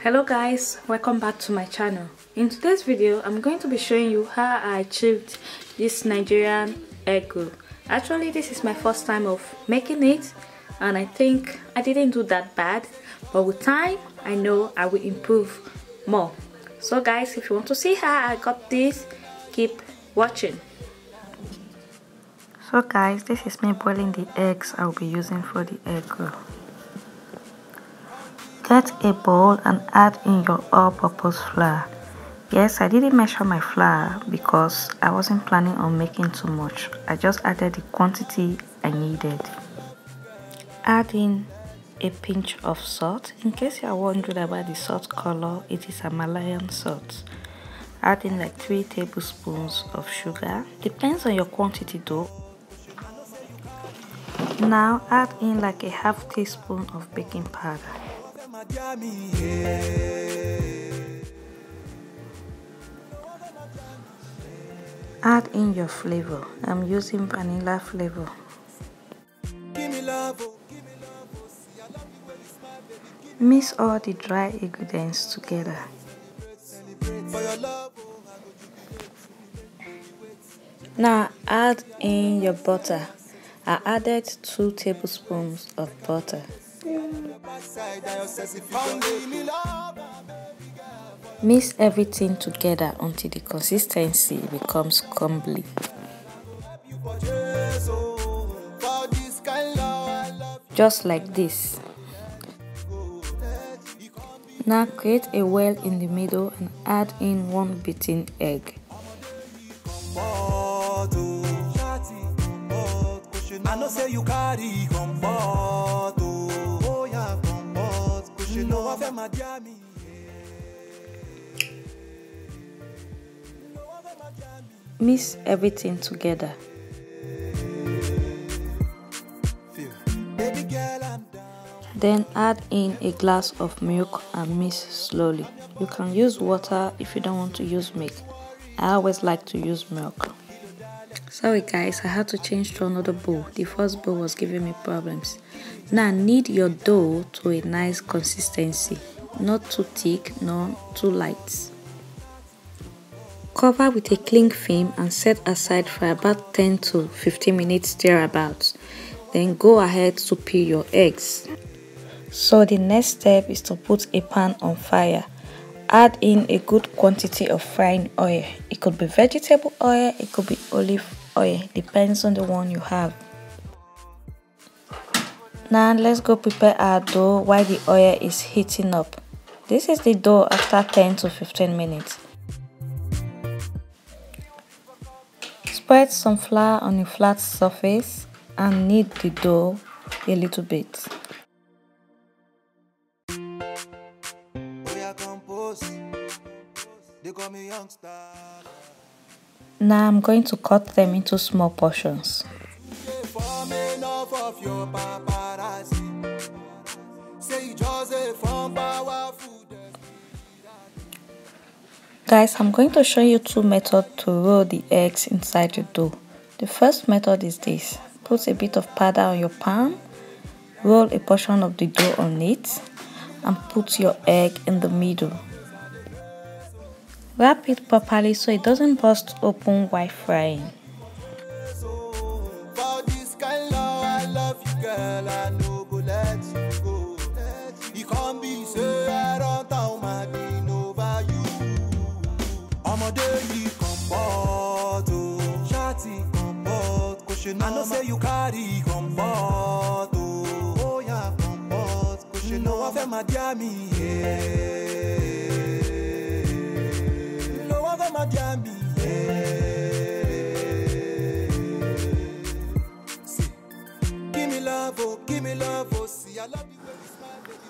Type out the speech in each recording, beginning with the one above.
Hello guys, welcome back to my channel. In today's video I'm going to be showing you how I achieved this Nigerian egg roll. Actually this is my first time of making it and I think I didn't do that bad, but with time I know I will improve more. So guys, if you want to see how I got this, keep watching. So guys, this is me boiling the eggs I'll be using for the egg roll. Get a bowl and add in your all-purpose flour. Yes, I didn't measure my flour because I wasn't planning on making too much. I just added the quantity I needed. Add in a pinch of salt. In case you are wondering about the salt color, it is Himalayan salt. Add in like 3 tablespoons of sugar. Depends on your quantity though. Now add in like a half teaspoon of baking powder. Add in your flavor. I'm using vanilla flavor. Mix all the dry ingredients together. Now add in your butter. I added 2 tablespoons of butter. Mix everything together until the consistency becomes crumbly. Just like this. Now create a well in the middle and add in 1 beaten egg. I know say you carry mix everything together. Then add in a glass of milk and mix slowly. You can use water if you don't want to use milk. I always like to use milk. Sorry guys, I had to change to another bowl. The first bowl was giving me problems. Now knead your dough to a nice consistency. Not too thick, nor too light. Cover with a cling film and set aside for about 10 to 15 minutes thereabouts. Then go ahead to peel your eggs. So the next step is to put a pan on fire. Add in a good quantity of frying oil. It could be vegetable oil, it could be olive oil, depends on the one you have. Now let's go prepare our dough while the oil is heating up. This is the dough after 10 to 15 minutes. Spread some flour on a flat surface and knead the dough a little bit. Now I'm going to cut them into small portions. Guys, I'm going to show you 2 methods to roll the eggs inside the dough. The first method is this. Put a bit of powder on your palm, roll a portion of the dough on it, and put your egg in the middle. Wrap it properly so it doesn't burst open while frying. I know say you carry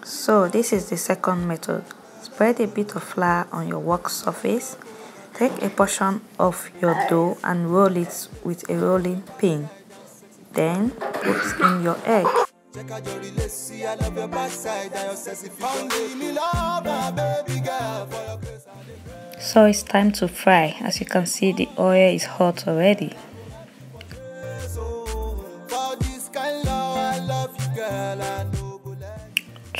So this is the second method. Spread a bit of flour on your work surface. Take a portion of your dough and roll it with a rolling pin. Then put in your egg. So it's time to fry. As you can see, the oil is hot already.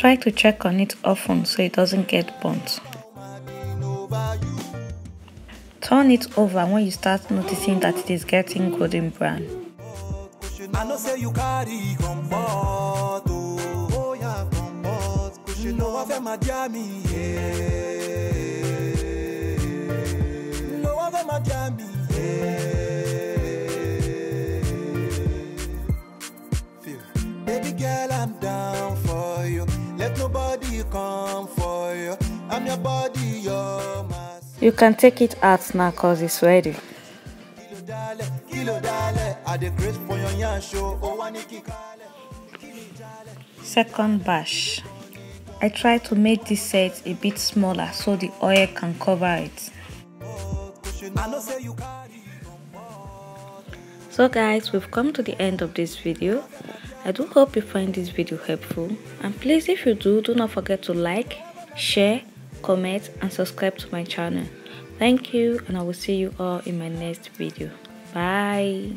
Try to check on it often so it doesn't get burnt. Turn it over when you start noticing that it is getting golden brown. I know say you carry comfort, oh yeah, comfort. You know I feel my jammy, you know I feel my jammy, Baby girl, I'm down for you. Let nobody come for you. I'm your body, your mass. You can take it out now cause it's ready. Second batch. I try to make this set a bit smaller so the oil can cover it. So guys, we've come to the end of this video. I do hope you find this video helpful, and please, if you do not forget to like, share, comment and subscribe to my channel. Thank you, and I will see you all in my next video. Bye.